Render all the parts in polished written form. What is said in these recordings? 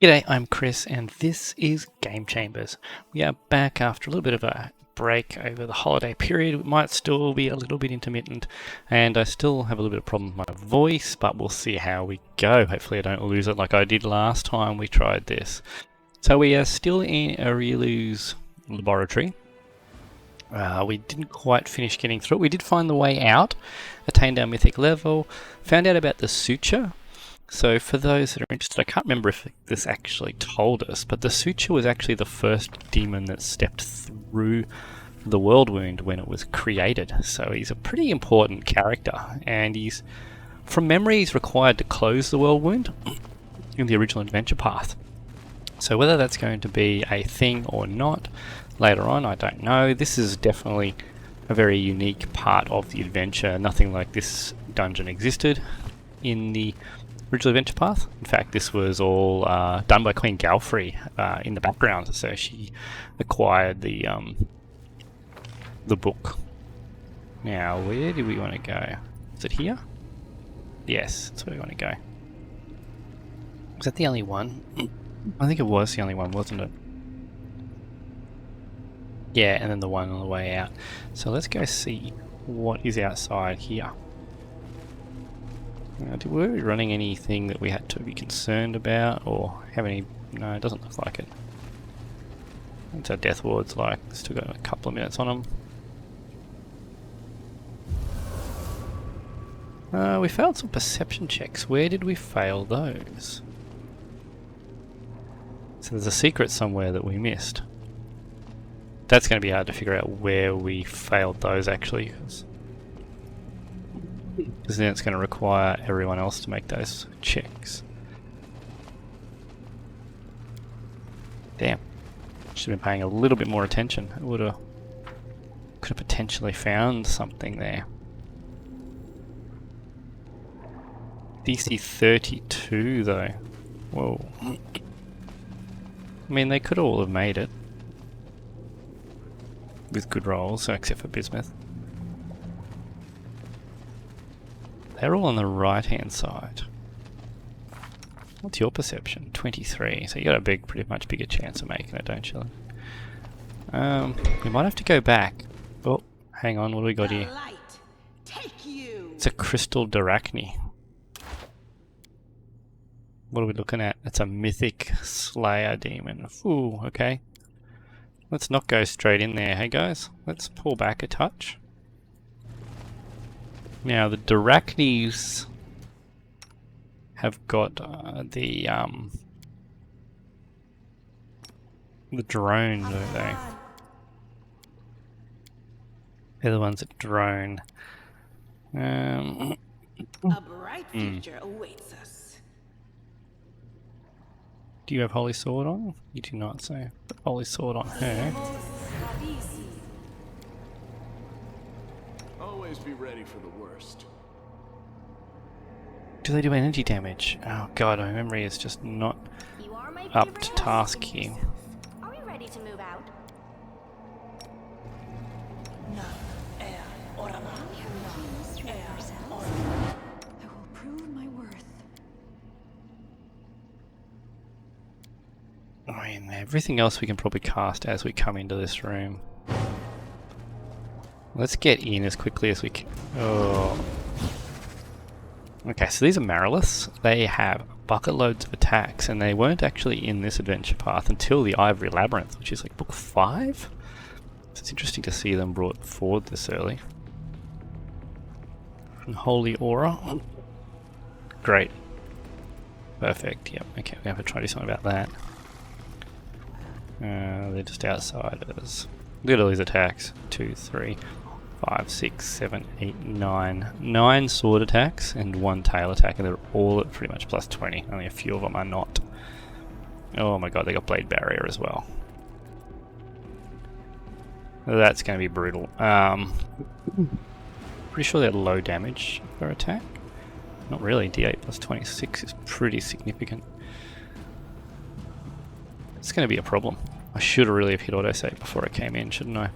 G'day, I'm Chris, and this is Game Chambers. We are back after a little bit of a break over the holiday period. It might still be a little bit intermittent, and I still have a little bit of problem with my voice, but we'll see how we go. Hopefully I don't lose it like I did last time we tried this. So we are still in Emerylda's laboratory. We didn't quite finish getting through it. We did find the way out, attained our mythic level, found out about the suture. So for those that are interested, I can't remember if this actually told us, but the suture was actually the first demon that stepped through the world wound when it was created. So he's a pretty important character, and he's, from memory, he's required to close the world wound in the original adventure path. So whether that's going to be a thing or not later on, I don't know. This is definitely a very unique part of the adventure. Nothing like this dungeon existed in the original adventure path. In fact, this was all done by Queen Galfrey in the background, so she acquired the book. Now, where do we want to go? Is it here? Yes, that's where we want to go. Was that the only one? I think it was the only one, wasn't it? Yeah, and then the one on the way out. So let's go see what is outside here. Were we running anything that we had to be concerned about, or have any? No, it doesn't look like it. What's our death wards like? Still got a couple of minutes on them. We failed some perception checks. Where did we fail those? So there's a secret somewhere that we missed. That's going to be hard to figure out where we failed those actually, because then it's going to require everyone else to make those checks. Damn. Should have been paying a little bit more attention. It could have potentially found something there. DC 32 though. Whoa. I mean, they could all have made it with good rolls, except for Bismuth. They're all on the right hand side. What's your perception? 23. So you got a pretty much bigger chance of making it, don't you? We might have to go back. Oh, hang on, what do we got here? It's a crystal Darachne. What are we looking at? It's a mythic slayer demon. Ooh, okay. Let's not go straight in there, hey guys? Let's pull back a touch. Now the Darachnes have got the drone, don't they? They're the ones that drone. A bright future awaits us. Do you have Holy Sword on? You do not, so put Holy Sword on her. Always be ready for the worst. Do they do energy damage? Oh god, my memory is just not up to task here. Are we ready to move out? I will prove my worth. I mean, everything else we can probably cast as we come into this room. Let's get in as quickly as we can. Oh. Okay, so these are Maryliths. They have bucket loads of attacks, and they weren't actually in this adventure path until the Ivory Labyrinth, which is like book 5? So it's interesting to see them brought forward this early. And Holy Aura. Great. Perfect, yep. Okay, we have to try to do something about that. They're just outsiders. Look at all these attacks. 2, 3, 5, 6, 7, 8, 9. 9 sword attacks and 1 tail attack, and they're all at pretty much plus 20. Only a few of them are not. Oh my god, they got blade barrier as well. That's going to be brutal. Pretty sure they're low damage per attack. Not really, D8 plus 26 is pretty significant. It's going to be a problem. I should have really have hit autosave before I came in, shouldn't I?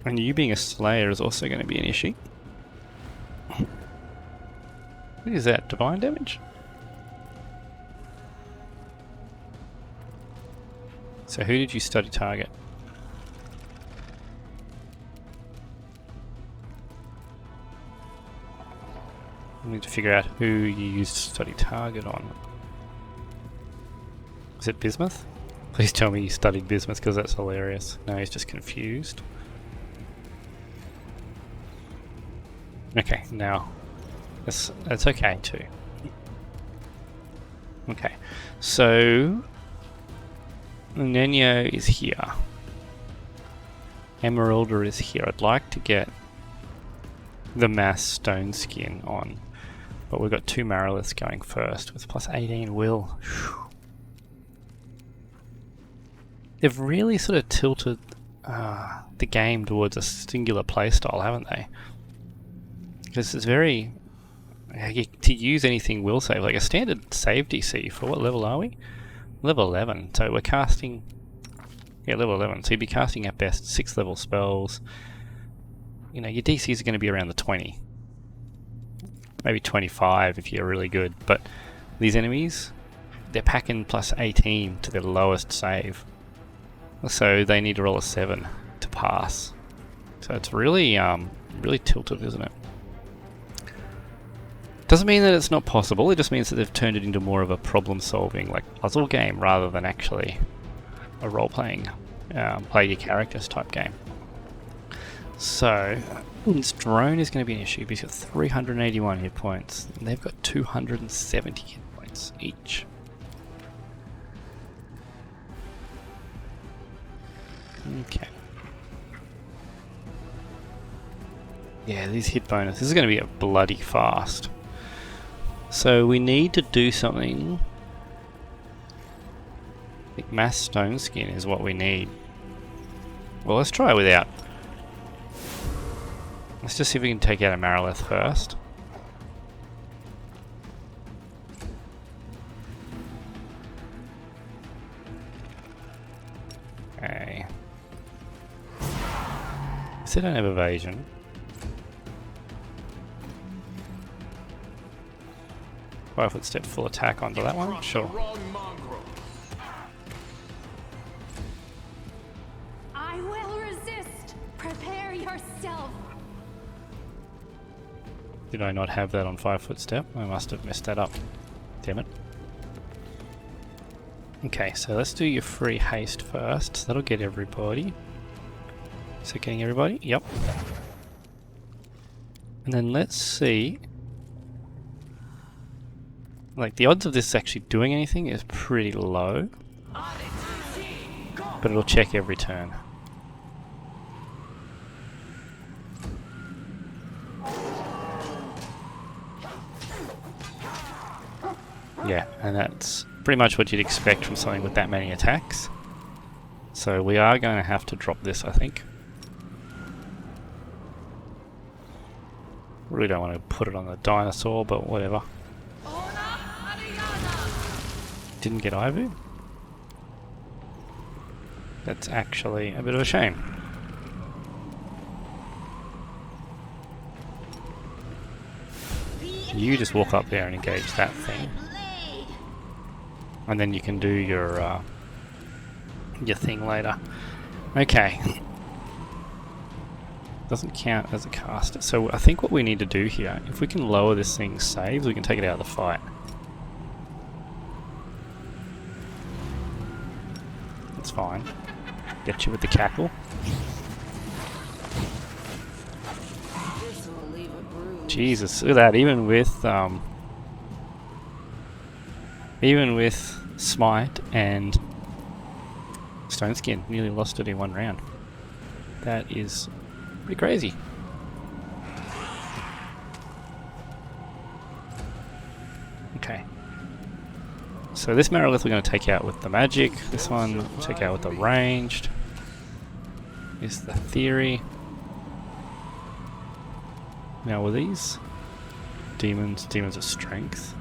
And you being a slayer is also going to be an issue. What is that? Divine damage? So who did you study target? We need to figure out who you used to study target on. Is it Bismuth? Please tell me you studied Bismuth, because that's hilarious. No, he's just confused. Okay, now that's okay too. Okay, so Nenyo is here. Emerylda is here. I'd like to get the mass stone skin on, but we've got 2 Maryliths going first with plus 18 will. Whew. They've really sort of tilted the game towards a singular playstyle, haven't they? Because it's very... to use anything will save, like a standard save DC, for what level are we? Level 11, so we're casting... yeah, level 11, so you'd be casting at best 6 level spells. You know, your DCs are going to be around the 20. Maybe 25 if you're really good, but these enemies, they're packing plus 18 to their lowest save. So they need to roll a 7 to pass. So it's really, really tilted, isn't it? Doesn't mean that it's not possible, it just means that they've turned it into more of a problem-solving, like puzzle game, rather than actually a role-playing, play your characters type game. So, this drone is going to be an issue because he's got 381 hit points, and they've got 270 hit points each. Okay. Yeah, these hit bonus. This is going to be a bloody fast. So we need to do something. I think mass stone skin is what we need. Well, let's try it without. Let's just see if we can take out a Marylith first. Okay. So they don't have evasion. Five-foot step full attack onto that one? Sure. I will resist. Prepare yourself. Did I not have that on 5-foot step? I must have messed that up. Damn it. Okay, so let's do your free haste first. That'll get everybody. Is it getting everybody? Yep. And then let's see. Like, the odds of this actually doing anything is pretty low. But it'll check every turn. Yeah, and that's pretty much what you'd expect from something with that many attacks. So we are going to have to drop this, I think. Really don't want to put it on the dinosaur, but whatever. Didn't get Ivu. That's actually a bit of a shame. You just walk up there and engage that thing. And then you can do your thing later. Okay. Doesn't count as a caster. So I think what we need to do here, if we can lower this thing's saves, we can take it out of the fight. That's fine. Get you with the cackle. Jesus, look at that. Even with Smite and Stone Skin, nearly lost it in one round. That is pretty crazy. Okay. So this Marylith we're going to take out with the magic. This one we'll take out with the ranged. Is the theory. Now were these demons? Demons of strength.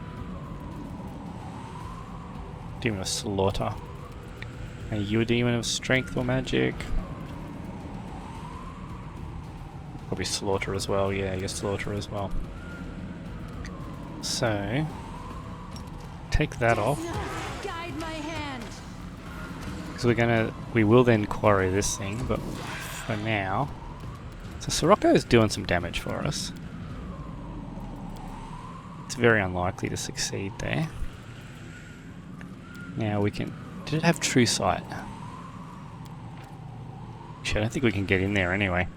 Demon of slaughter. Are you a demon of strength or magic? Probably slaughter as well. Yeah, you're slaughter as well. So take that off. Guide my hand. Because we will then quarry this thing, but for now... So Sirocco is doing some damage for us. It's very unlikely to succeed there. Now we can... Did it have true sight? Actually, I don't think we can get in there anyway.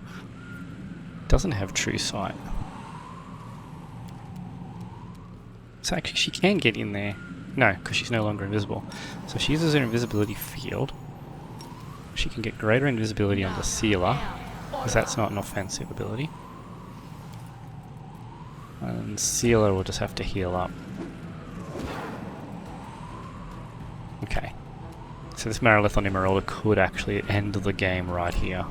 It doesn't have true sight. So actually she can get in there. No, because she's no longer invisible. So if she uses her invisibility field, she can get greater invisibility on the sealer, because that's not an offensive ability. And sealer will just have to heal up. Okay. So this Marilith on Emerylda could actually end the game right here.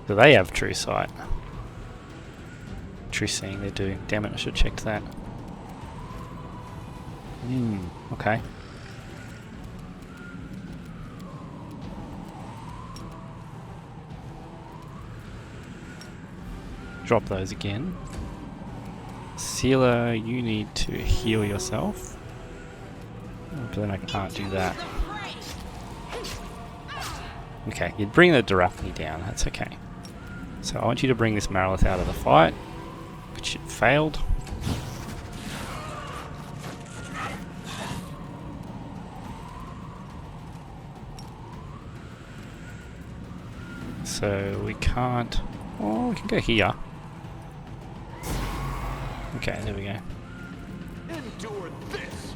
Do they have true sight? True seeing, they do. Damn it, I should have checked that. Okay. Drop those again. Sealer, you need to heal yourself. But then I can't do that. Okay, you'd bring the Darafni down, that's okay. So I want you to bring this Marilith out of the fight, which it failed. So we can't... Oh, we can go here. Okay, there we go. Endure this.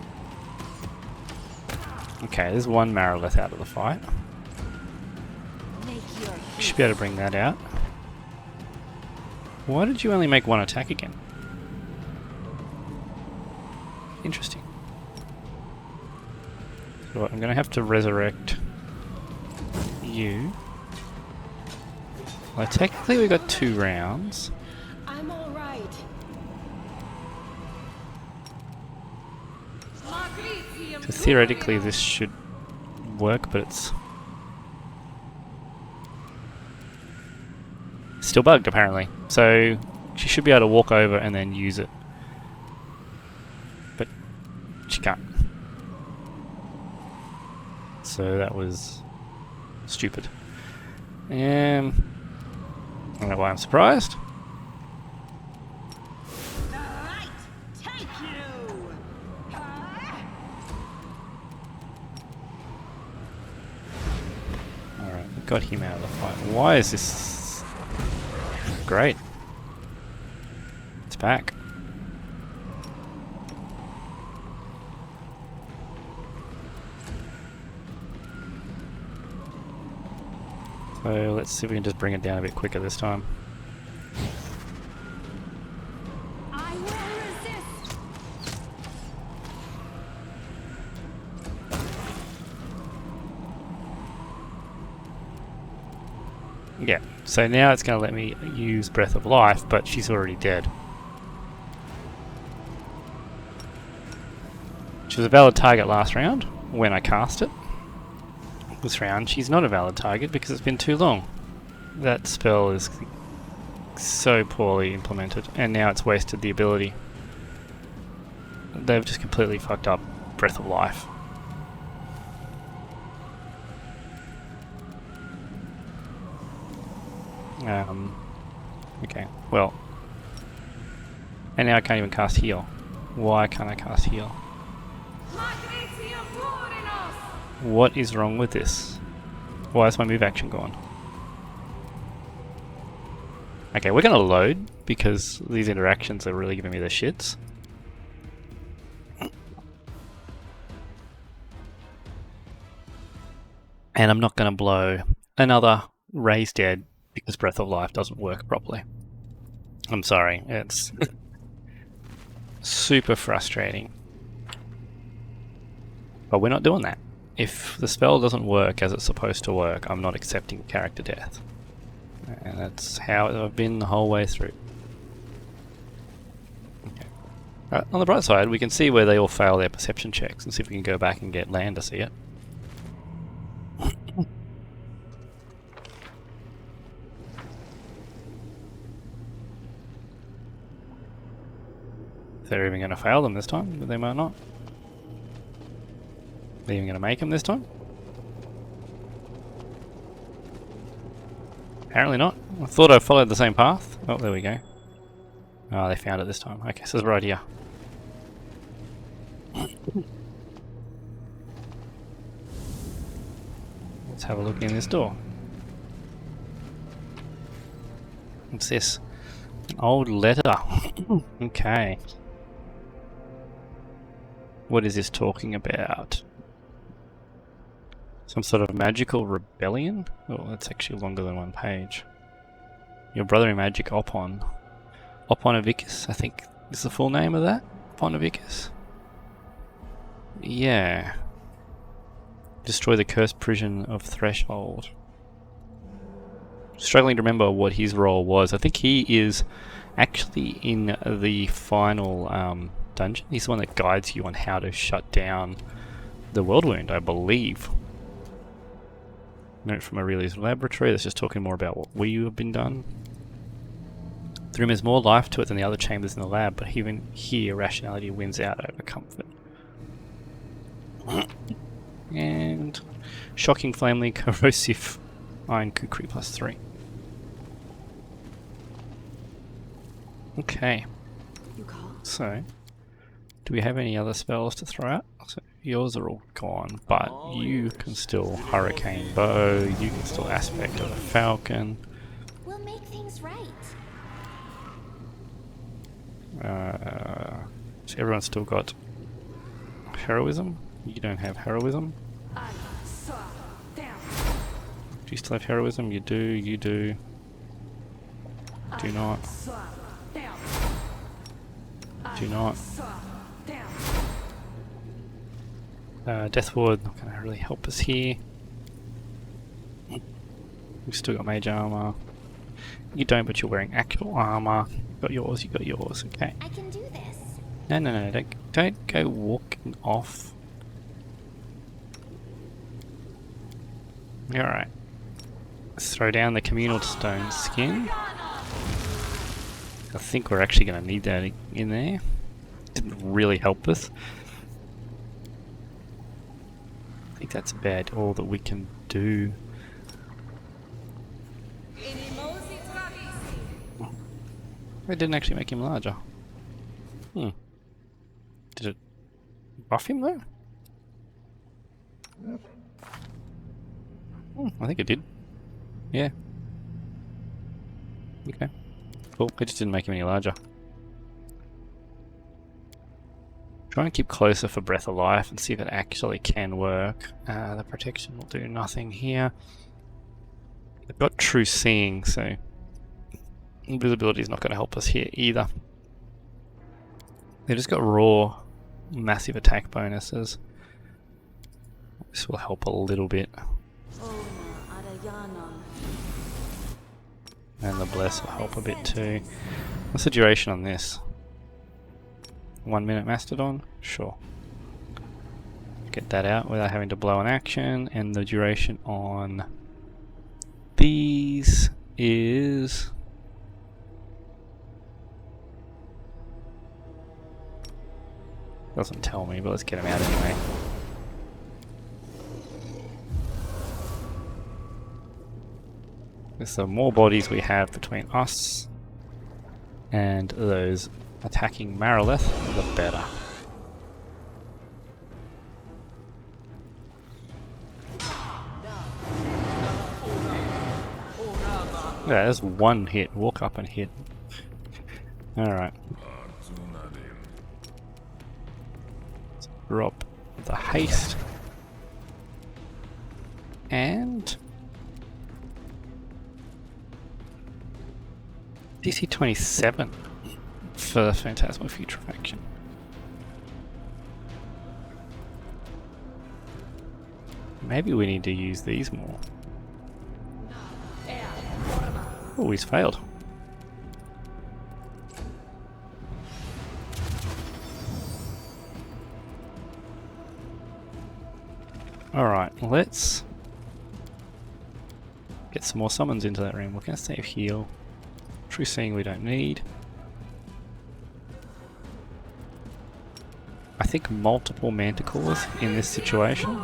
Okay, there's one Marilith out of the fight. You should be able to bring that out. Why did you only make one attack again? Interesting. So I'm going to have to resurrect you. Well, technically we got 2 rounds. I'm all right. So theoretically this should work, but it's still bugged apparently. So she should be able to walk over and then use it. But she can't. So that was stupid. I don't know why I'm surprised. Alright, take you. Alright, we got him out of the fight. Why is this great? It's back. So let's see if we can just bring it down a bit quicker this time. I will resist. Yeah, so now it's going to let me use Breath of Life, but she's already dead. She was a valid target last round when I cast it. This round she's not a valid target because it's been too long. That spell is so poorly implemented, and now it's wasted the ability. They've just completely fucked up Breath of Life. Okay, well. And now I can't even cast heal. Why can't I cast heal? What is wrong with this? Why is my move action gone? Okay, we're gonna load because these interactions are really giving me the shits. And I'm not gonna blow another Ray's dead because Breath of Life doesn't work properly. I'm sorry, it's super frustrating. But we're not doing that. If the spell doesn't work as it's supposed to work, I'm not accepting character death. And that's how I've been the whole way through. Okay. On the bright side, we can see where they all fail their perception checks and see if we can go back and get Lan to see it. They're even going to fail them this time, but they might not. They're even going to make them this time? Apparently not. I thought I followed the same path. Oh, there we go. Oh, they found it this time. Okay, so it's right here. Let's have a look in this door. What's this? An old letter. Okay. What is this talking about? Some sort of magical rebellion? Oh, that's actually longer than one page. Your brother in magic, Opon. Oponovicus, I think is the full name of that? Oponovicus? Yeah. Destroy the cursed prison of Threshold. Struggling to remember what his role was. I think he is actually in the final dungeon. He's the one that guides you on how to shut down the world wound, I believe. Note from Emerylda's laboratory. That's just talking more about what we have been done. The room has more life to it than the other chambers in the lab, but even here rationality wins out over comfort. And shocking flamely corrosive iron kukri +3. Okay. So, do we have any other spells to throw out? So yours are all gone, but you can still hurricane bow, you can still aspect of a falcon. We'll make things right. So everyone's still got heroism. You don't have heroism. Do you still have heroism? You do, you do. Do not. Do not. Death Ward not going to really help us here. We've still got mage armor. You don't, but you're wearing actual armor. You got yours, you got yours, okay. I can do this. No, no, no, don't go walking off. Alright. Let's throw down the communal stone skin. I think we're actually going to need that in there. Didn't really help us. I think that's about all that we can do. It didn't actually make him larger. Did it buff him though? I think it did. Yeah. Okay. Cool. It just didn't make him any larger. Try and keep closer for Breath of Life and see if it actually can work. The protection will do nothing here. They've got True Seeing, so invisibility is not going to help us here either. They've just got raw, massive attack bonuses. This will help a little bit. And the Bless will help a bit too. What's the duration on this? 1 minute Mastodon? Sure. Get that out without having to blow an action, and the duration on these is... doesn't tell me, but let's get them out anyway. The more bodies we have between us and those attacking Maryleth, the better. Yeah, there's one hit. Walk up and hit. Alright. Let's drop the haste. And... DC 27 for the Phantasmal Putrefaction. Maybe we need to use these more. Oh, he's failed. Alright, let's get some more summons into that room. We're going to save heal. True Seeing we don't need. think multiple manticores in this situation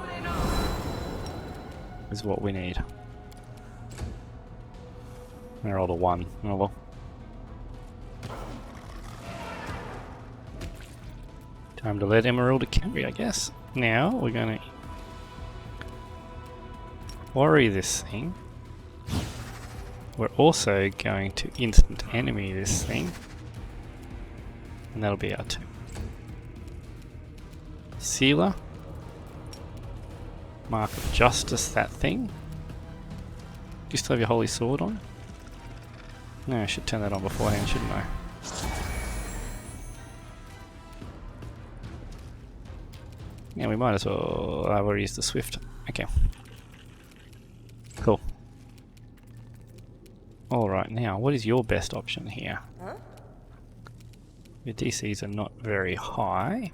is what we need. I rolled a 1. Oh well. Time to let Emerylda carry, I guess. Now we're going to worry this thing. We're also going to instant enemy this thing. And that'll be our 2. Sealer. Mark of Justice, that thing. Do you still have your Holy Sword on? No, I should turn that on beforehand, shouldn't I? Yeah, we might as well. I've already used the Swift. Okay. Cool. Alright, now, what is your best option here? Your DCs are not very high.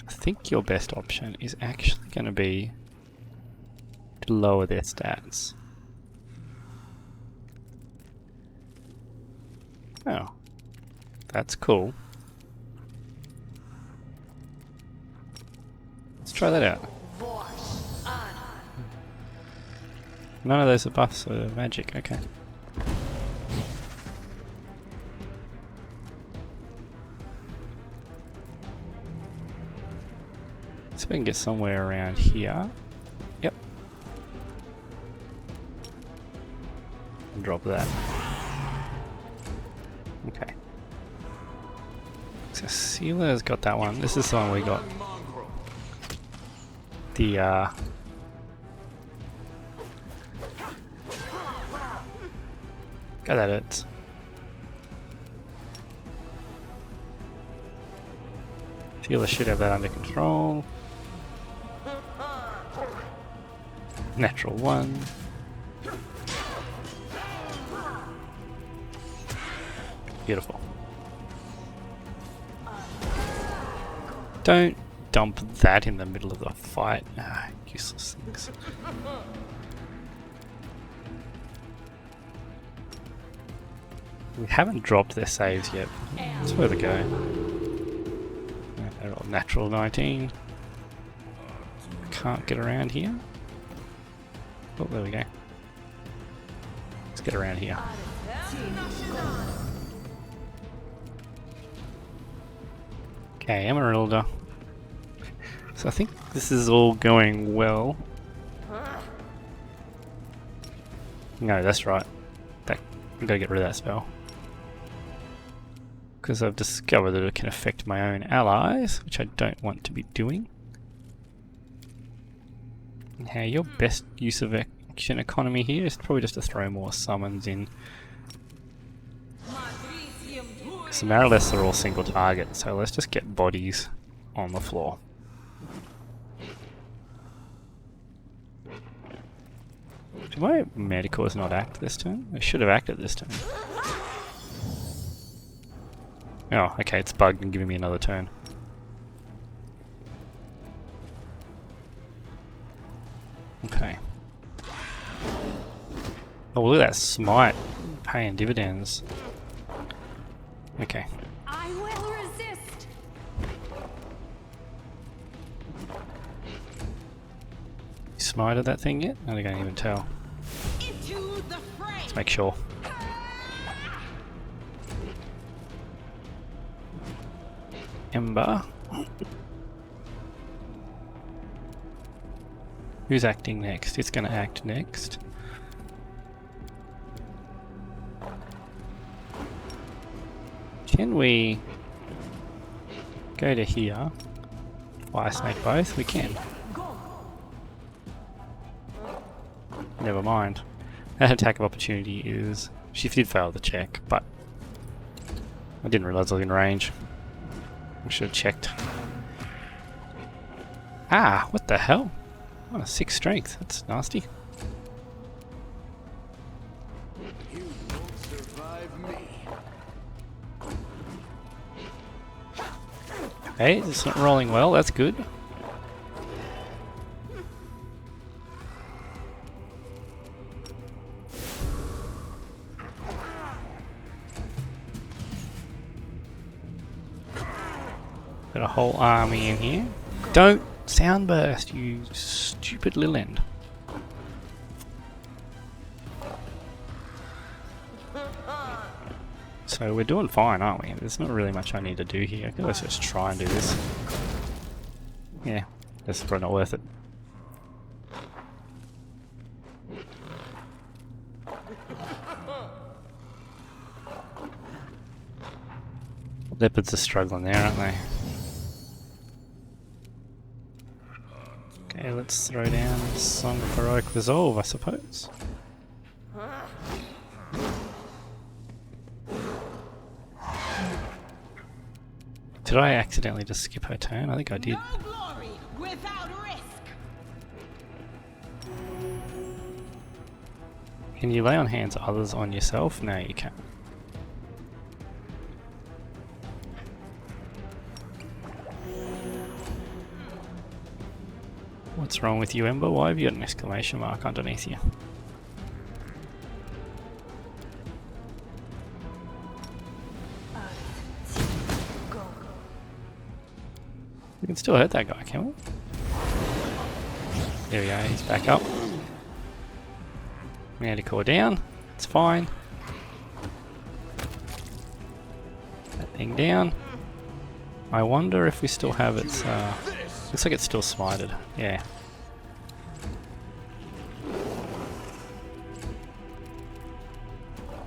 I think your best option is actually going to be to lower their stats. Oh, that's cool. Let's try that out. None of those are buffs or magic, okay. So we can get somewhere around here. Yep. And drop that. Okay. So Sealer's got that one. This is the one we got. The got that it. Sealer should have that under control. Natural 1. Beautiful. Don't dump that in the middle of the fight. Ah, useless things. We haven't dropped their saves yet. It's where to go. Natural 19. Can't get around here. Oh, there we go. Let's get around here. Okay, Emerylda. So I think this is all going well. No, that's right. I gotta get rid of that spell. Because I've discovered that it can affect my own allies, which I don't want to be doing. Now, your best use of action economy here is probably just to throw more summons in. So Emerylda are all single target, so let's just get bodies on the floor. Did my Manticores not act this turn? They should have acted this turn. Oh, okay, it's bugged and giving me another turn. Okay. Oh, look at that smite paying dividends. Okay. I will resist. You smited that thing yet? I can't even tell. Into the fray. Let's make sure. Ember. Who's acting next? It's gonna act next. Can we go to here? Fire snake both? We can. Never mind. That attack of opportunity is... She did fail the check, but I didn't realise I was in range. I should have checked. Ah, what the hell? Oh, a 6 strength. That's nasty. You won't survive me. Okay, it's not rolling well. That's good. Got a whole army in here. Don't soundburst, you stupid little end. So we're doing fine, aren't we? There's not really much I need to do here. Let's just try and do this. Yeah, this is probably not worth it. Leopards are struggling there, aren't they? Okay, let's throw down some heroic resolve, I suppose. Did I accidentally just skip her turn? I think I did. No glory without risk. Can you lay on hands others on yourself? No, you can't. What's wrong with you, Ember? Why have you got an exclamation mark underneath you? We can still hurt that guy, can we? There we go, he's back up. Manticore down, it's fine. That thing down. I wonder if we still have its, looks like it's still smited, yeah.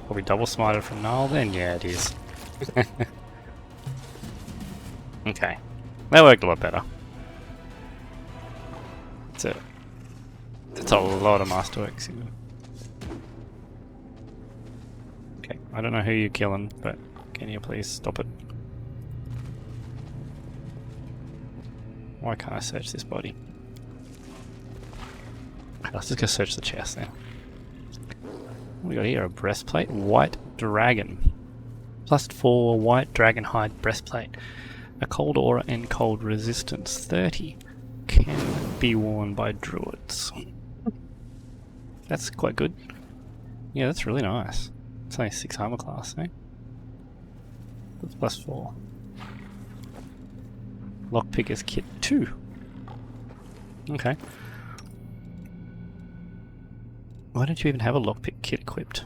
Probably double smited from Null then? Yeah, it is. Okay. That worked a lot better. It's a lot of masterworks. Okay, I don't know who you're killing, but can you please stop it? Why can't I search this body? Let's just go search the chest now. What we got here? A breastplate, white dragon. +4 white dragon hide breastplate. A cold aura and cold resistance 30 can be worn by druids. That's quite good. Yeah, that's really nice. It's only 6 armor class, eh? That's +4. Lockpicker's kit 2. Okay. Why don't you even have a lockpick kit equipped?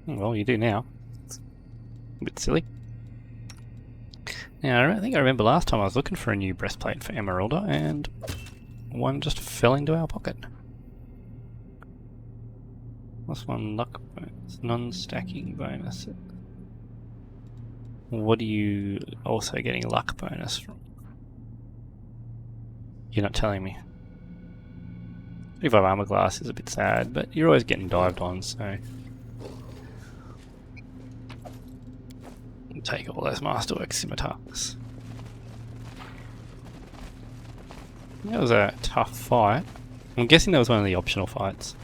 Well, you do now. It's a bit silly. Now, I think I remember last time I was looking for a new breastplate for Emerylda, and one just fell into our pocket. What's one luck bonus? Non-stacking bonus. What are you also getting luck bonus from? You're not telling me. 35 armor class is a bit sad, but you're always getting dived on, so... take all those masterwork scimitars. That was a tough fight. I'm guessing that was one of the optional fights.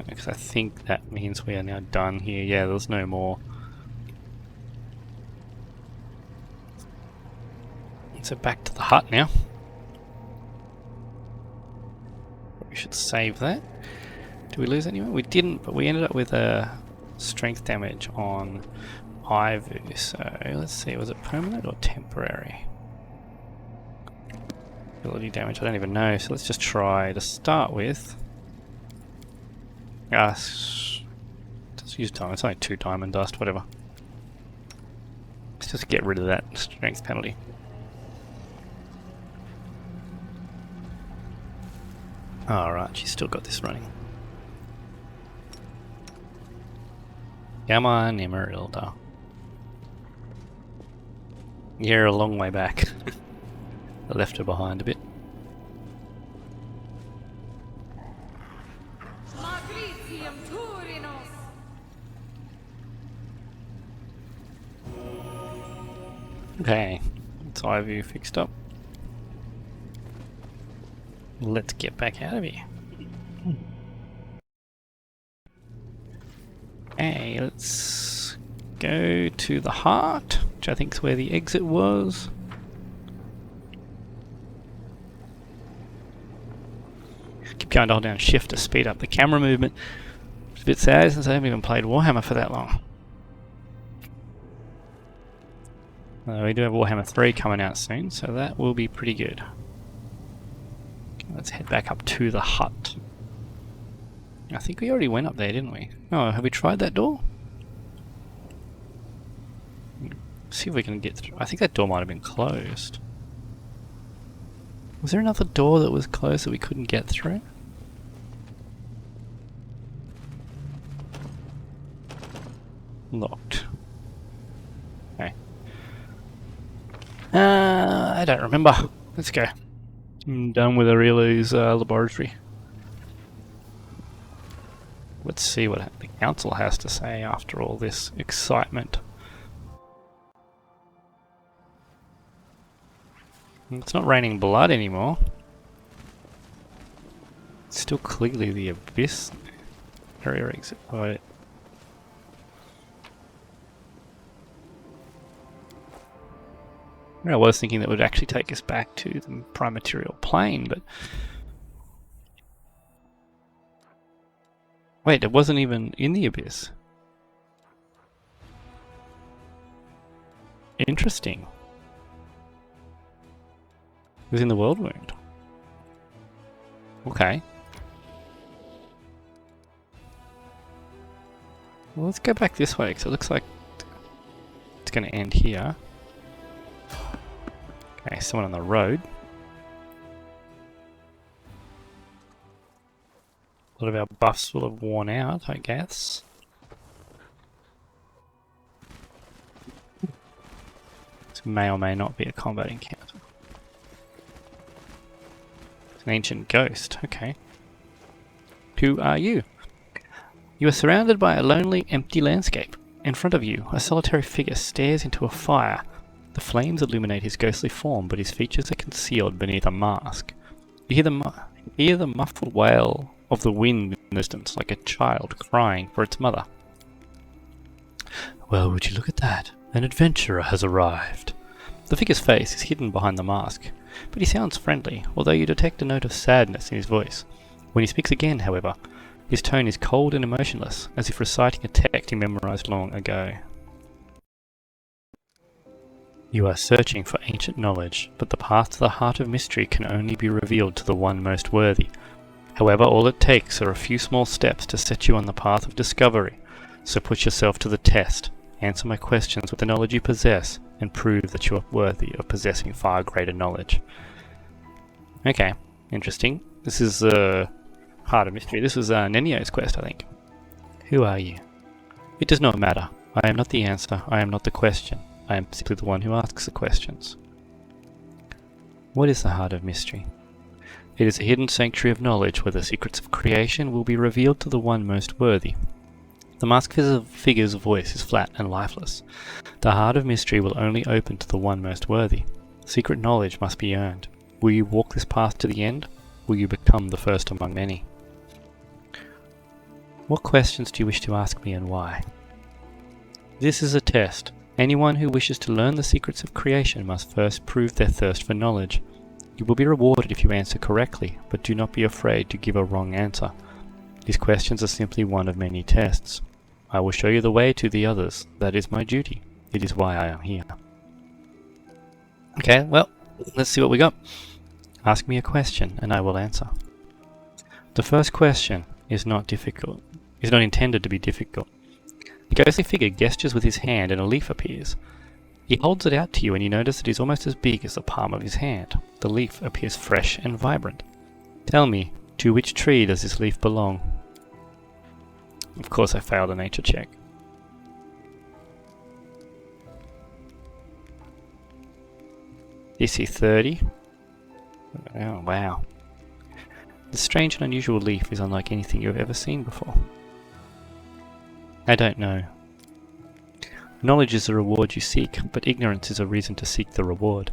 Because I think that means we are now done here. Yeah, there's no more. So back to the hut now. We should save that. Did we lose anyone? We didn't, but we ended up with a strength damage on Ivu, so let's see, was it permanent or temporary? Ability damage, I don't even know, so let's just try to start with. Just use diamond, it's only 2 diamond dust, whatever. Let's just get rid of that strength penalty. Alright, she's still got this running. Come on, Emerylda. You're a long way back. I left her behind a bit. Okay, it's Ivu fixed up. Let's get back out of here. Okay, let's go to the heart, which I think is where the exit was. Keep going to hold down shift to speed up the camera movement. It's a bit sad since I haven't even played Warhammer for that long. We do have Warhammer 3 coming out soon, so that will be pretty good. Okay, let's head back up to the hut. I think we already went up there, didn't we? Oh, have we tried that door? See if we can get through. I think that door might have been closed. Was there another door that was closed that we couldn't get through? Locked. Okay. I don't remember. Let's go. I'm done with Emerylda's laboratory. Let's see what the council has to say after all this excitement. It's not raining blood anymore. It's still clearly the abyss. Area exit. Oh, I was thinking that would actually take us back to the prime material plane, but wait, it wasn't even in the abyss. Interesting. It was in the world wound. Okay. Well, let's go back this way because it looks like it's going to end here. Okay, someone on the road. A lot of our buffs will have worn out, I guess. This may or may not be a combat encounter. It's an ancient ghost, okay. Who are you? You are surrounded by a lonely, empty landscape. In front of you, a solitary figure stares into a fire. The flames illuminate his ghostly form, but his features are concealed beneath a mask. You hear the muffled wail of the wind in the distance, like a child crying for its mother. Well, would you look at that? An adventurer has arrived. The figure's face is hidden behind the mask, but he sounds friendly, although you detect a note of sadness in his voice. When he speaks again, however, his tone is cold and emotionless, as if reciting a text he memorized long ago. You are searching for ancient knowledge, but the path to the heart of mystery can only be revealed to the one most worthy. However, all it takes are a few small steps to set you on the path of discovery. So put yourself to the test, answer my questions with the knowledge you possess, and prove that you are worthy of possessing far greater knowledge. Okay, interesting. This is Heart of Mystery. This was Nenio's quest, I think. Who are you? It does not matter. I am not the answer. I am not the question. I am simply the one who asks the questions. What is the Heart of Mystery? It is a hidden sanctuary of knowledge where the secrets of creation will be revealed to the one most worthy. The masked figure's voice is flat and lifeless. The Heart of Mystery will only open to the one most worthy. Secret knowledge must be earned. Will you walk this path to the end? Will you become the first among many? What questions do you wish to ask me and why? This is a test. Anyone who wishes to learn the secrets of creation must first prove their thirst for knowledge. You will be rewarded if you answer correctly, but do not be afraid to give a wrong answer. These questions are simply one of many tests. I will show you the way to the others. That is my duty. It is why I am here. Okay, well, let's see what we got. Ask me a question and I will answer. The first question is not difficult. Is not intended to be difficult. The ghostly figure gestures with his hand and a leaf appears. He holds it out to you and you notice it is almost as big as the palm of his hand. The leaf appears fresh and vibrant. Tell me, to which tree does this leaf belong? Of course I failed a nature check. DC 30. Oh wow. This strange and unusual leaf is unlike anything you have ever seen before. I don't know. Knowledge is the reward you seek, but ignorance is a reason to seek the reward.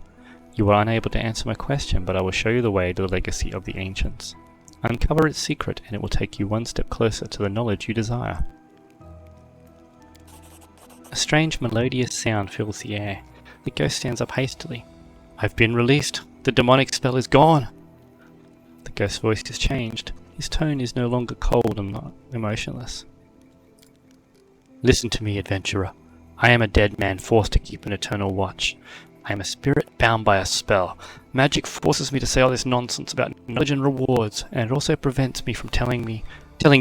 You are unable to answer my question, but I will show you the way to the legacy of the ancients. Uncover its secret, and it will take you one step closer to the knowledge you desire. A strange melodious sound fills the air. The ghost stands up hastily. I've been released. The demonic spell is gone. The ghost's voice has changed. His tone is no longer cold and emotionless. Listen to me, adventurer. I am a dead man forced to keep an eternal watch. I am a spirit bound by a spell. Magic forces me to say all this nonsense about knowledge and rewards, and it also prevents me from telling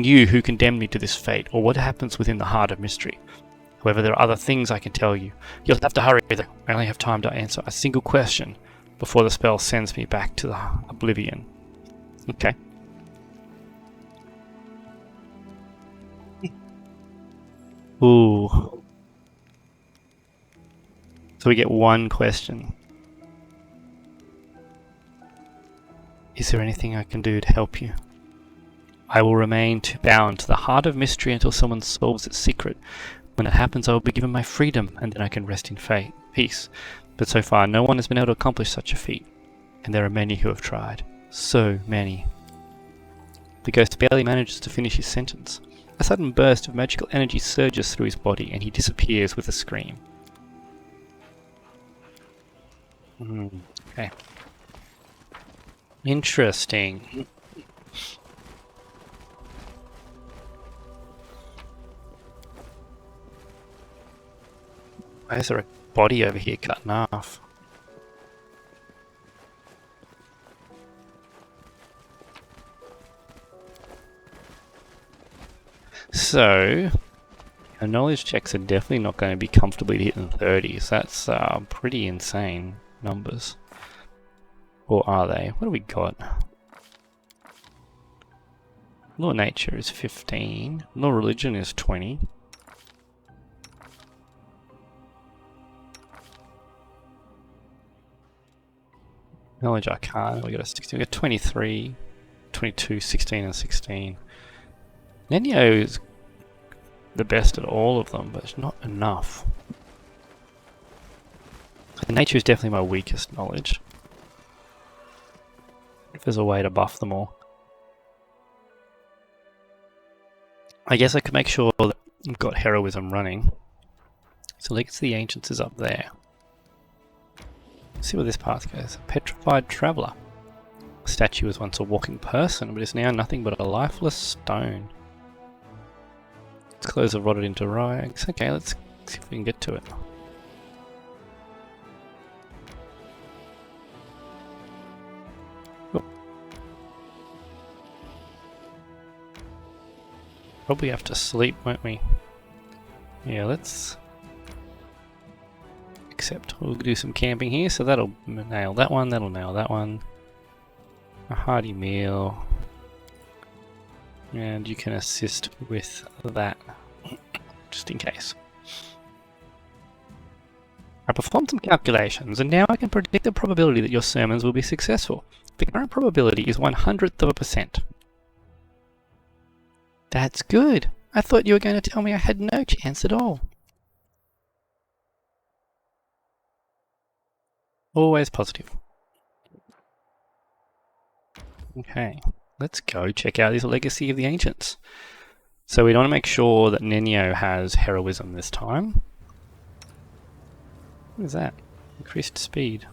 you who condemned me to this fate, or what happens within the heart of mystery. However, there are other things I can tell you. You'll have to hurry though. I only have time to answer a single question before the spell sends me back to the oblivion. Okay. Ooh. So we get one question. Is there anything I can do to help you? I will remain bound to the heart of mystery until someone solves its secret. When it happens, I will be given my freedom, and then I can rest in peace. But so far, no one has been able to accomplish such a feat. And there are many who have tried. So many. The ghost barely manages to finish his sentence. A sudden burst of magical energy surges through his body, and he disappears with a scream. Okay. Interesting. Why is there a body over here cut in half? So, our knowledge checks are definitely not going to be comfortably hitting 30s. That's pretty insane numbers. Or are they? What do we got? Law nature is 15. Law religion is 20. Knowledge arcana, we got a 16. We got 23, 22, 16 and 16. Nenio is the best at all of them, but it's not enough. Nature is definitely my weakest knowledge. If there's a way to buff them all. I guess I could make sure that I've got heroism running. So Legacy of the Ancients is up there. Let's see where this path goes. Petrified Traveller. A statue was once a walking person, but is now nothing but a lifeless stone. Its clothes are rotted into rags. Okay, let's see if we can get to it. Oh. Probably have to sleep, won't we? Yeah, let's... Except we'll do some camping here, so that'll nail that one, that'll nail that one. A hearty meal. And you can assist with that, just in case. I performed some calculations, and now I can predict the probability that your sermons will be successful. The current probability is 1/100%. That's good. I thought you were going to tell me I had no chance at all. Always positive. Okay, let's go check out this Legacy of the Ancients. So we want to make sure that Nenio has heroism this time. What is that? Increased speed.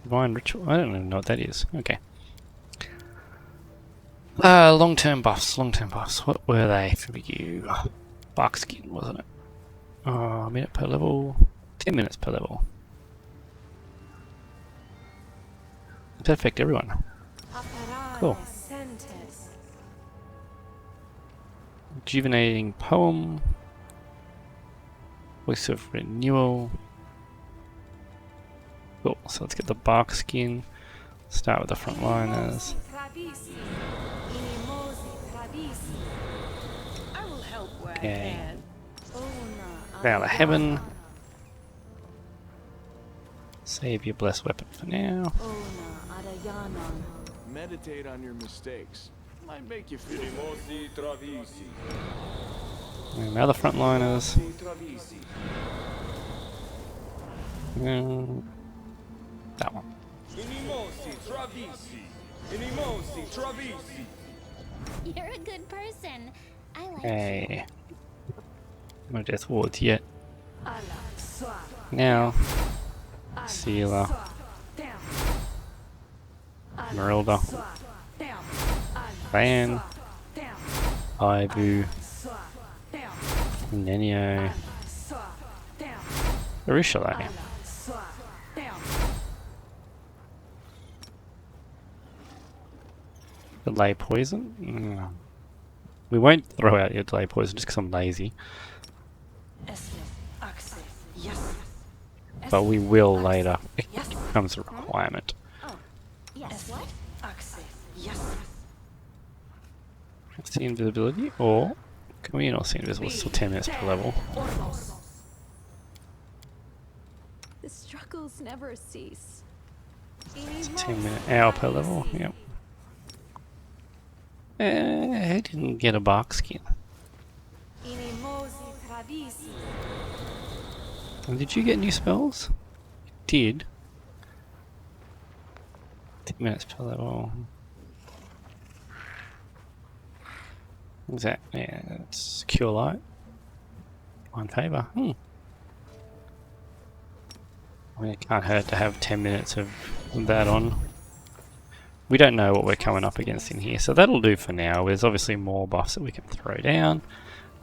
Divine Ritual. I don't even know what that is. Okay. Long-term buffs. Long-term buffs. What were they for you? Barkskin, wasn't it? A minute per level. 10 minutes per level. Does that affect everyone? Cool. Rejuvenating Poem. Voice of Renewal. Cool, so let's get the bark skin. Start with the frontliners. Okay. Veil of Heaven. Save your blessed weapon for now. Meditate on your mistakes. Might make you feel And now the frontliners. That one. You're a good person. I like Okay. No death wards yet. Now, Sealer. Emerylda. Van. Ibu. Nenio. Emerylda. Delay poison? We won't throw out your delay poison just because I'm lazy. But we will later. It becomes a requirement. What's the invisibility? Or can we not see invisible? It's still 10 minutes per level. The struggles never cease. It's a 10-minute hour per level. Yep. I didn't get a bark skin. And did you get new spells? You did. 10 minutes per level. What's that? Yeah, that's Cure Light. One favor. I mean, it can't hurt to have 10 minutes of that on. We don't know what we're coming up against in here, so that'll do for now. There's obviously more buffs that we can throw down.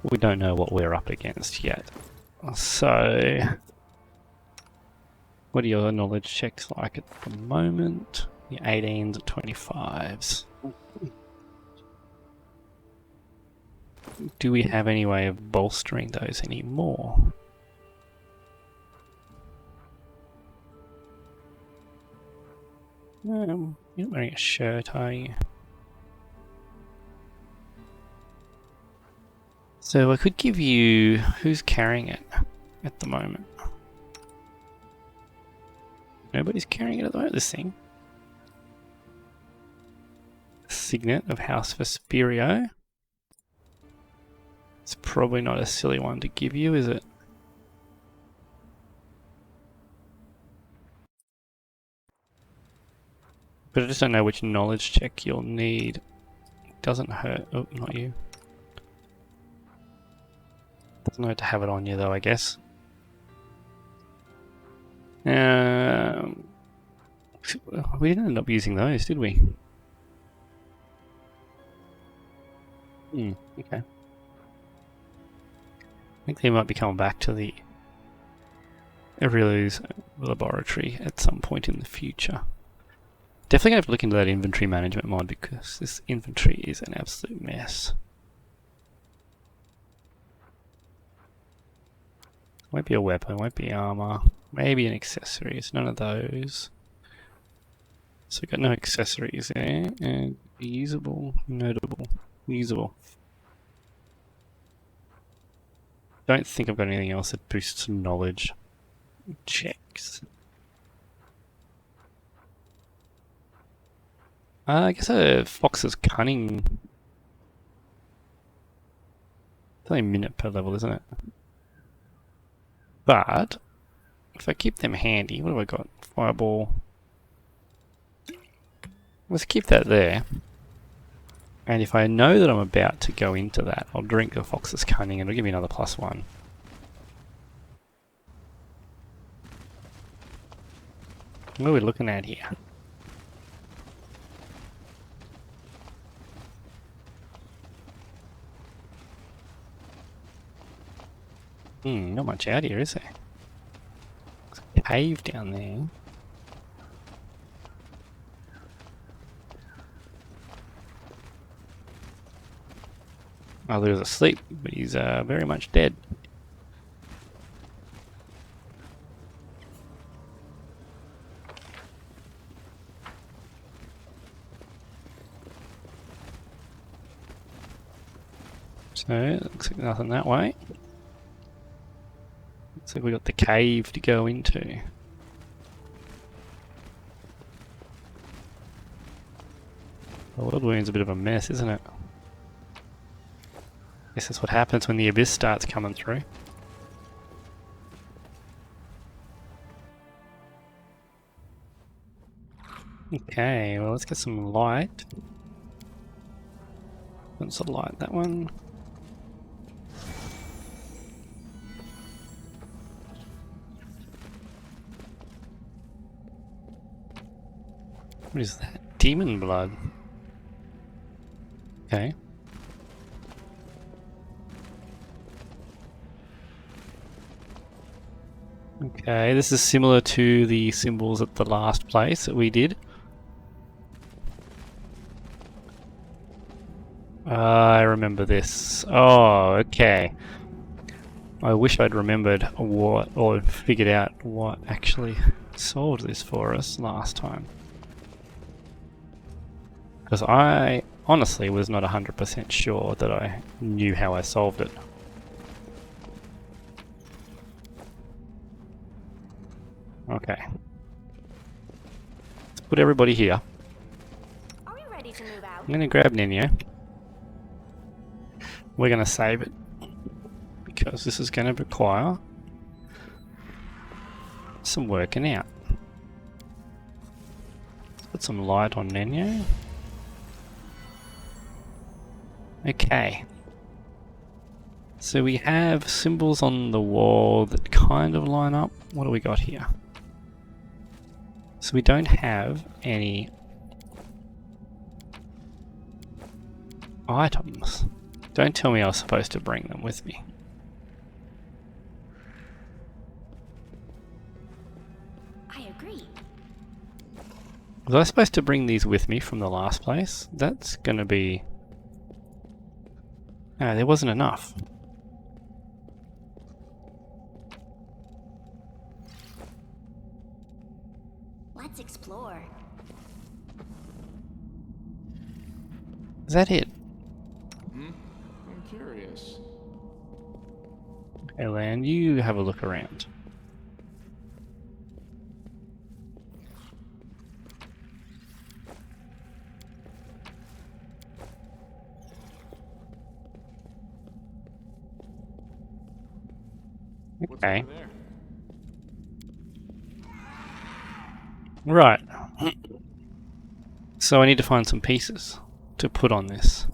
We don't know what we're up against yet. So, what are your knowledge checks like at the moment? Your 18s and 25s. Do we have any way of bolstering those anymore? You're not wearing a shirt, are you? So I could give you... Who's carrying it at the moment? Nobody's carrying it at the moment, this thing. Signet of House Vesperio. It's probably not a silly one to give you, is it? But I just don't know which knowledge check you'll need. It doesn't hurt. Oh, not you. Doesn't hurt to have it on you though, I guess. We didn't end up using those, did we? Okay. I think they might be coming back to the Emerylda's laboratory at some point in the future. Definitely gonna have to look into that inventory management mod because this inventory is an absolute mess. Won't be a weapon, won't be armor, maybe an accessory. It's none of those. So we've got no accessories there, and usable, notable, usable. Don't think I've got anything else that boosts knowledge checks. I guess a fox's cunning. It's only a minute per level, isn't it? But if I keep them handy, what have I got? Fireball. Let's keep that there. And if I know that I'm about to go into that, I'll drink the fox's cunning and it'll give me another +1. What are we looking at here? Not much out here, is there? There's a cave down there. Oh, Lou's asleep, but he's very much dead. So, looks like nothing that way. Looks like we got the cave to go into. The World Wound's a bit of a mess, isn't it? Guess that's what happens when the abyss starts coming through. Okay, well let's get some light. What's the light? That one? What is that? Demon blood. Okay. Okay, this is similar to the symbols at the last place that we did. I remember this. Oh, okay. I wish I'd remembered what, or figured out what actually solved this for us last time. Because I honestly was not 100% sure that I knew how I solved it. Okay. Let's put everybody here. Are we ready to move out? I'm going to grab Nino. We're going to save it. Because this is going to require some working out. Let's put some light on Nino. Okay. So we have symbols on the wall that kind of line up. What do we got here? So we don't have any items. Don't tell me I was supposed to bring them with me. I agree. Was I supposed to bring these with me from the last place? That's gonna be... Ah, there wasn't enough. Let's explore. Is that it? I'm curious. Okay, Lan, you have a look around. What's Okay. over there? Right. So I need to find some pieces to put on this.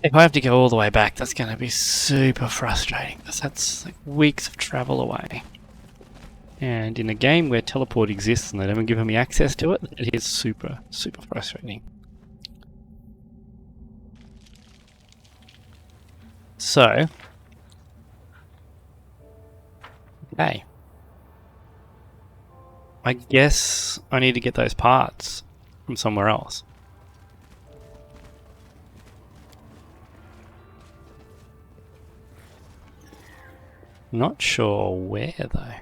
If I have to go all the way back, that's going to be super frustrating, because that's like weeks of travel away. And in a game where teleport exists and they don't give me access to it, it is super, super frustrating. So, okay. I guess I need to get those parts from somewhere else. Not sure where though.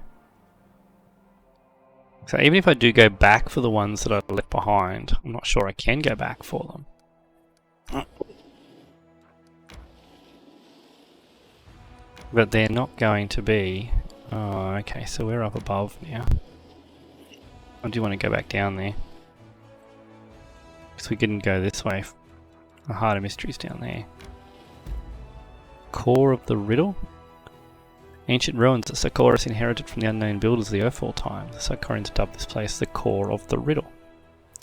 So even if I do go back for the ones that I left behind, I'm not sure I can go back for them. But they're not going to be... Oh, okay, so we're up above now. I do want to go back down there. Because we didn't go this way. The Heart of Mystery's down there. Core of the Riddle? Ancient ruins that Socorus inherited from the unknown builders of the Ophel time. The Socorans dubbed this place the Core of the Riddle.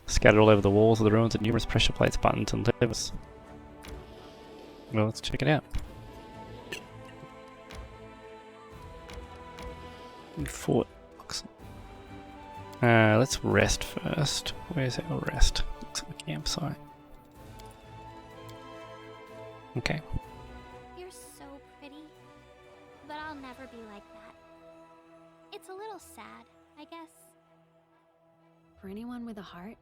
Scattered all over the walls of the ruins are numerous pressure plates, buttons and levers. Well, let's check it out. Fort. Let's rest first. Where's our rest? Looks like a campsite. Okay. You're so pretty. But I'll never be like that. It's a little sad, I guess. For anyone with a heart,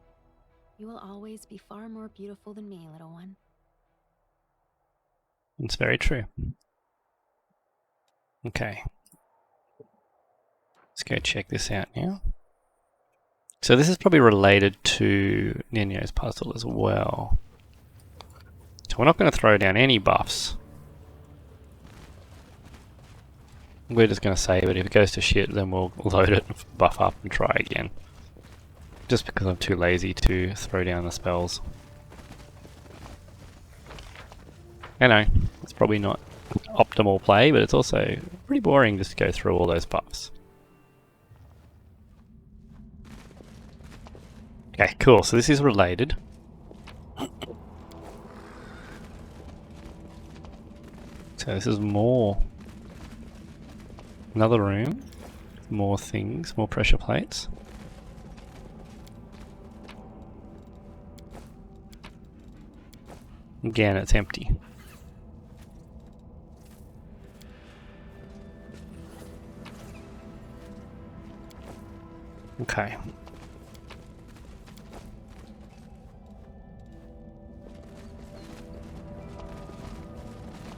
you will always be far more beautiful than me, little one. It's very true. Okay. Let's go check this out now. So this is probably related to Nino's puzzle as well. So we're not going to throw down any buffs. We're just going to save it. If it goes to shit, then we'll load it, buff up and try again. Just because I'm too lazy to throw down the spells. I know, it's probably not optimal play, but it's also pretty boring just to go through all those buffs. Okay, cool. So this is related. So this is more. Another room. More things. More pressure plates. Again, it's empty. Okay.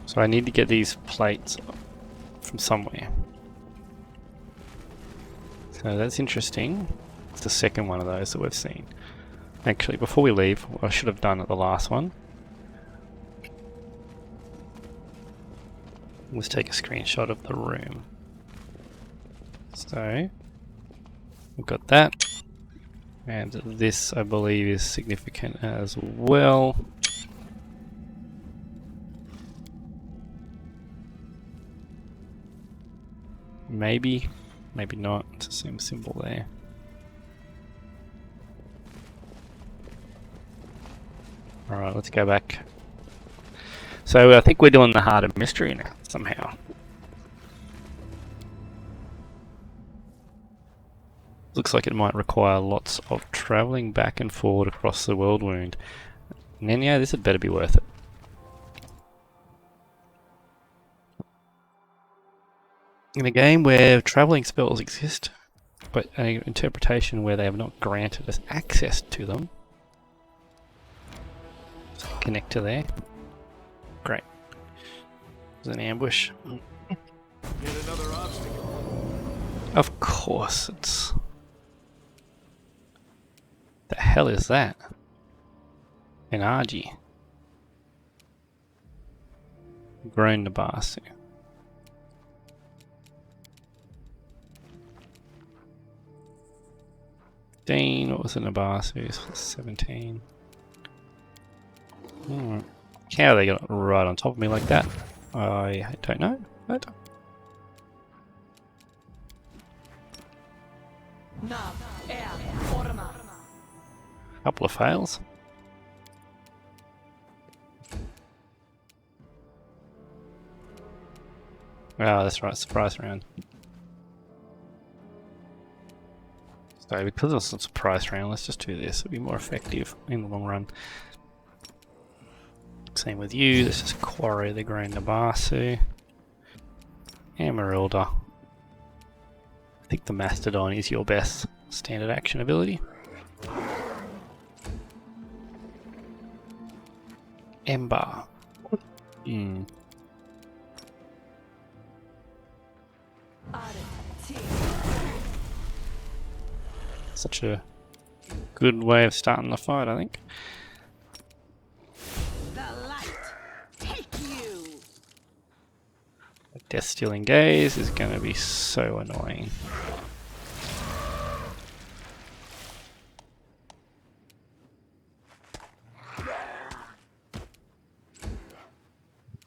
So I need to get these plates from somewhere. So that's interesting. It's the second one of those that we've seen. Actually, before we leave, what I should have done at the last one. Let's take a screenshot of the room. So, we've got that. And this, I believe, is significant as well. Maybe, maybe not. It's the same symbol there. Alright, let's go back. So I think we're doing the harder mystery now, somehow. Looks like it might require lots of travelling back and forward across the world wound. And then, yeah, this had better be worth it. In a game where travelling spells exist, but an interpretation where they have not granted us access to them. So connect to there. Great. There's an ambush. Yet another obstacle. Of course, it's... The hell is that? An Argy. Grown Nabasu. What was it, Nabasu? 17. How they got it right on top of me like that? I don't know. But couple of fails. Oh, that's right, surprise round. So because it's a surprise round, let's just do this. It'll be more effective in the long run. Same with you, let's just quarry the Grown Nabasu. Emerylda. I think the Mastodon is your best standard action ability. Ember. Such a good way of starting the fight, I think. The light take you. A Death Stealing Gaze is going to be so annoying.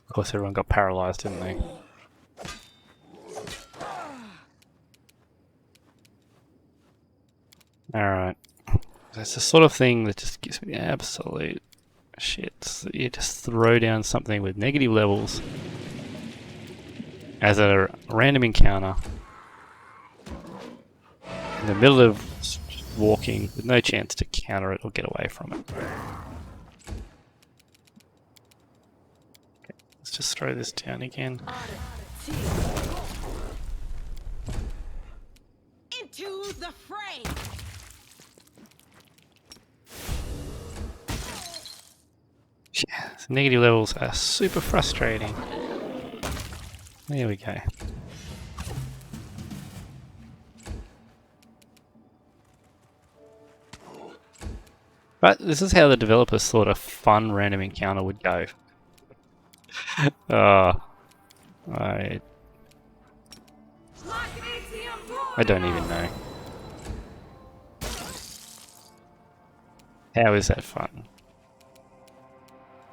Of course, everyone got paralyzed, didn't they? Alright. That's the sort of thing that just gives me the absolute shit. You just throw down something with negative levels as a random encounter in the middle of walking with no chance to counter it or get away from it. Okay, let's just throw this down again. Into the fray. Yeah, so negative levels are super frustrating. There we go. But this is how the developers thought a fun random encounter would go. I don't even know. How is that fun?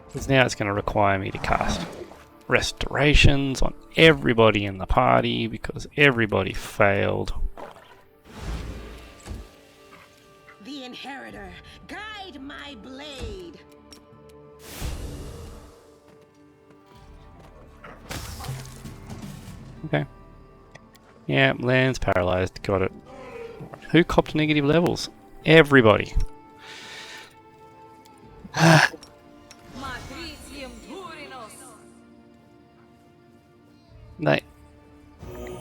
Because now it's going to require me to cast restorations on everybody in the party because everybody failed. The inheritor, guide my blade. Okay. Yeah, land's paralyzed. Got it. Who copped negative levels? Everybody.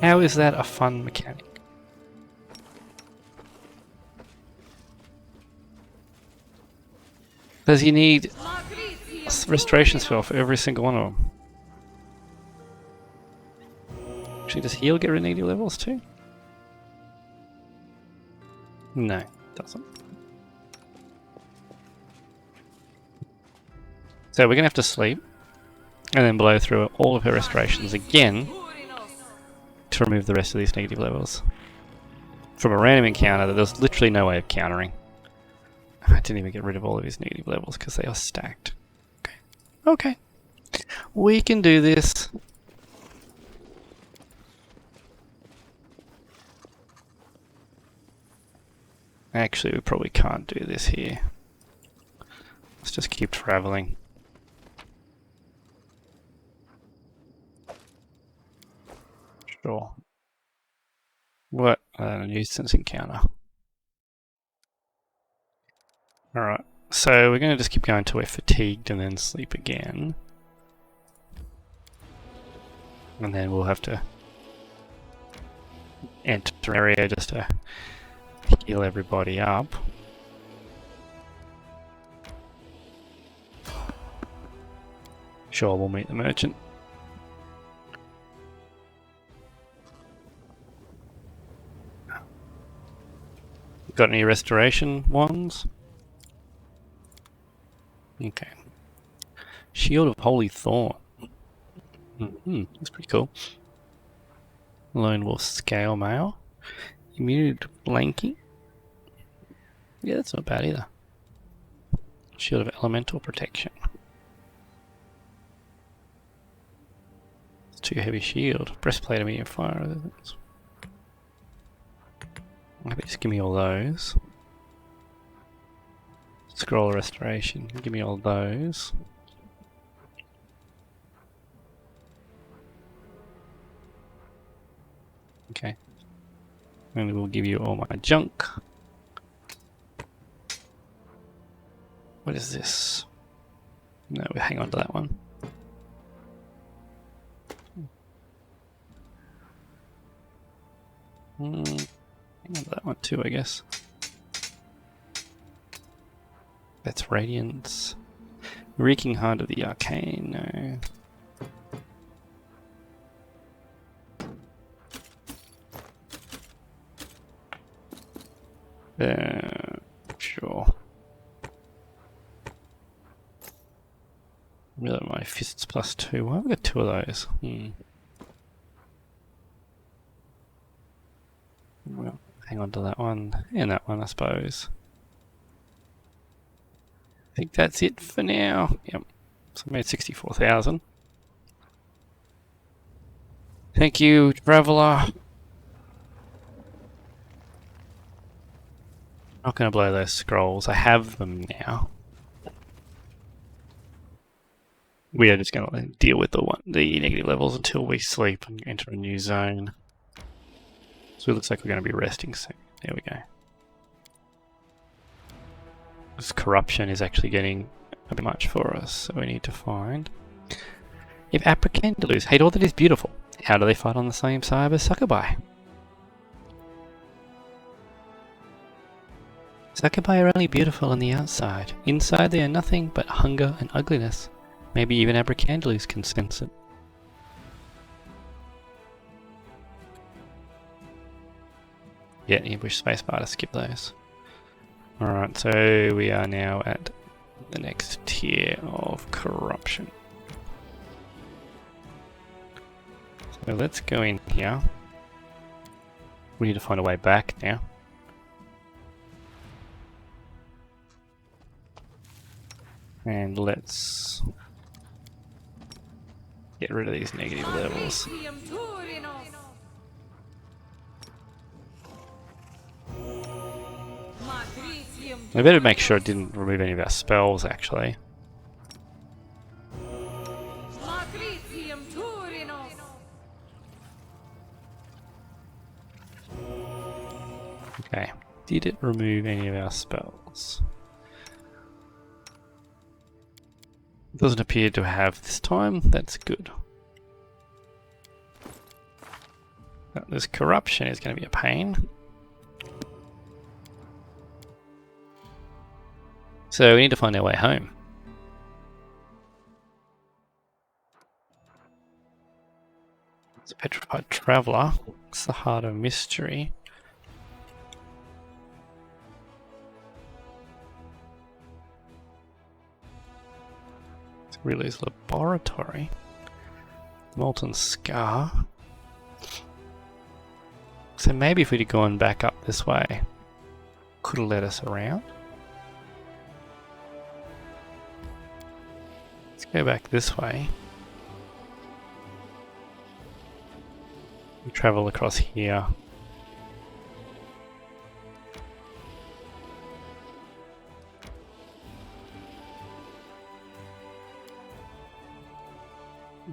How is that a fun mechanic? Does you need restoration spell for every single one of them? Actually, does heal get rid of negative levels too? No, it doesn't. So we're gonna have to sleep and then blow through all of her restorations again to remove the rest of these negative levels from a random encounter that there's literally no way of countering. I didn't even get rid of all of his negative levels because they are stacked. Okay. Okay. We can do this. Actually, we probably can't do this here. Let's just keep traveling. Sure. What a nuisance encounter. Alright, so we're going to just keep going until we're fatigued and then sleep again. And then we'll have to enter an area just to heal everybody up. Sure, we'll meet the merchant. Got any restoration wands? Okay. Shield of Holy Thorn. That's pretty cool. Lone Wolf Scale Mail. Immunity to Blanking. Yeah, that's not bad either. Shield of Elemental Protection. It's too heavy shield. Breastplate of medium fire. Maybe just give me all those. Scroll of Restoration. Give me all those. Okay. And we'll give you all my junk. What is this? No, we'll hang on to that one. Hang on to that one too, I guess. That's Radiance. Reeking Heart of the Arcane, no. Sure. Really, my fists +2. Why have I got 2 of those? Well, hang on to that one and that one, I suppose. I think that's it for now. Yep. So I made 64,000. Thank you, Traveller. Not going to blow those scrolls. I have them now. We are just going to deal with the negative levels until we sleep and enter a new zone. So it looks like we're going to be resting soon. There we go. This corruption is actually getting a bit much for us, so we need to find... If Apricandalus hate all that is beautiful, how do they fight on the same side as Succubi? Succubi are only beautiful on the outside. Inside they are nothing but hunger and ugliness. Maybe even Apricandalus can sense it. Yeah, you push spacebar to skip those. Alright, so we are now at the next tier of corruption. So let's go in here. We need to find a way back now. And let's get rid of these negative levels. I better make sure it didn't remove any of our spells, actually. Okay, did it remove any of our spells? It doesn't appear to have this time, that's good. But this corruption is going to be a pain. So we need to find our way home. It's a petrified traveller. It's the heart of mystery. It's Riley's laboratory. Molten Scar. So maybe if we'd have gone back up this way, could have led us around. Let's go back this way. We travel across here.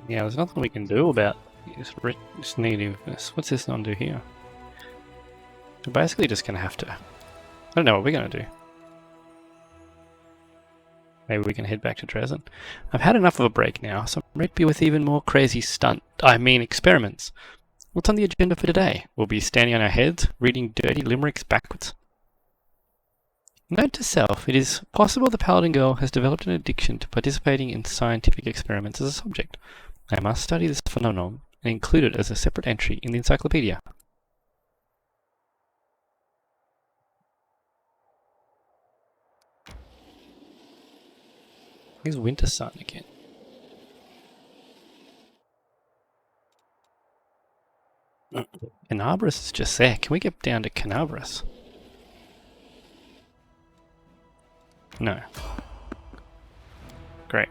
Yeah, there's nothing we can do about this negativeness. What's this non do here? We're basically just going to have to... I don't know what we're going to do. Maybe we can head back to Dresden. I've had enough of a break now, so I'm ready with even more crazy experiments. What's on the agenda for today? We'll be standing on our heads, reading dirty limericks backwards. Note to self, it is possible the Paladin girl has developed an addiction to participating in scientific experiments as a subject. I must study this phenomenon and include it as a separate entry in the encyclopedia. Here's Winter Sun again. Canabrus is just there. Can we get down to Canabrus? No. Great.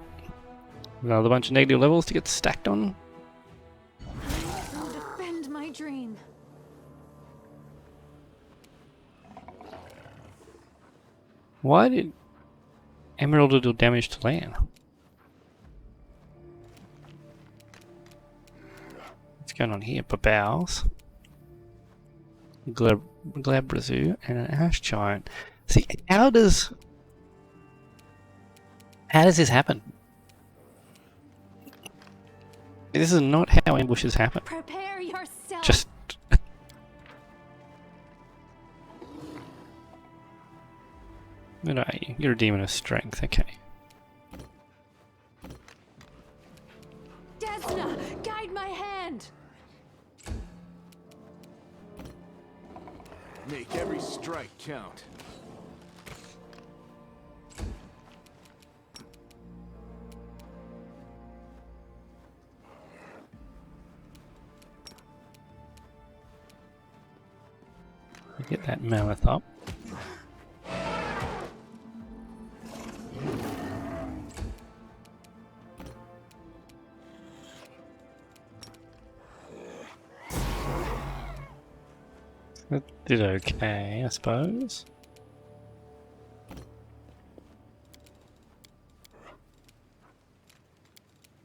Another bunch of negative levels to get stacked on. I'll defend my dream. Why did Emerylda do damage to land? What's going on here? Babows, Glabrezu, and an Ash Giant. See, how does this happen? This is not how ambushes happen. Prepare yourself. Just what are you? You're a demon of strength, okay. Desna, guide my hand. Make every strike count. Get that mammoth up. That did okay, I suppose.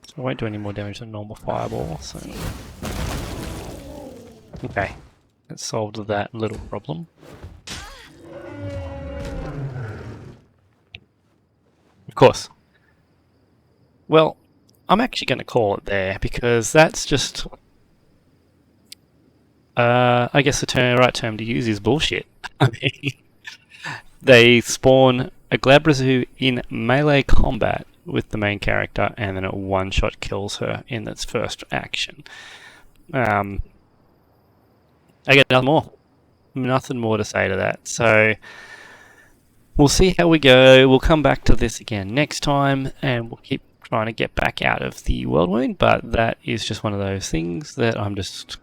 So I won't do any more damage than normal fireball, so... Okay, that solved that little problem. Of course. Well, I'm actually going to call it there, because that's just... I guess the right term to use is bullshit. I mean, they spawn a Glabrezu in melee combat with the main character, and then it one-shot kills her in its first action. I get nothing more to say to that. So we'll see how we go. We'll come back to this again next time, and we'll keep trying to get back out of the World Wound. But that is just one of those things that I'm just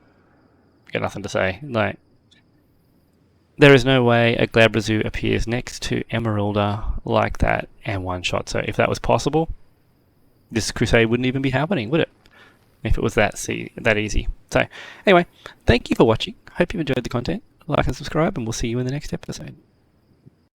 got nothing to say. Like, there is no way a Glabrezu appears next to Emerylda like that and one shot. So if that was possible, this Crusade wouldn't even be happening, would it? If it was that easy. So anyway, thank you for watching. Hope you've enjoyed the content. Like and subscribe, and we'll see you in the next episode.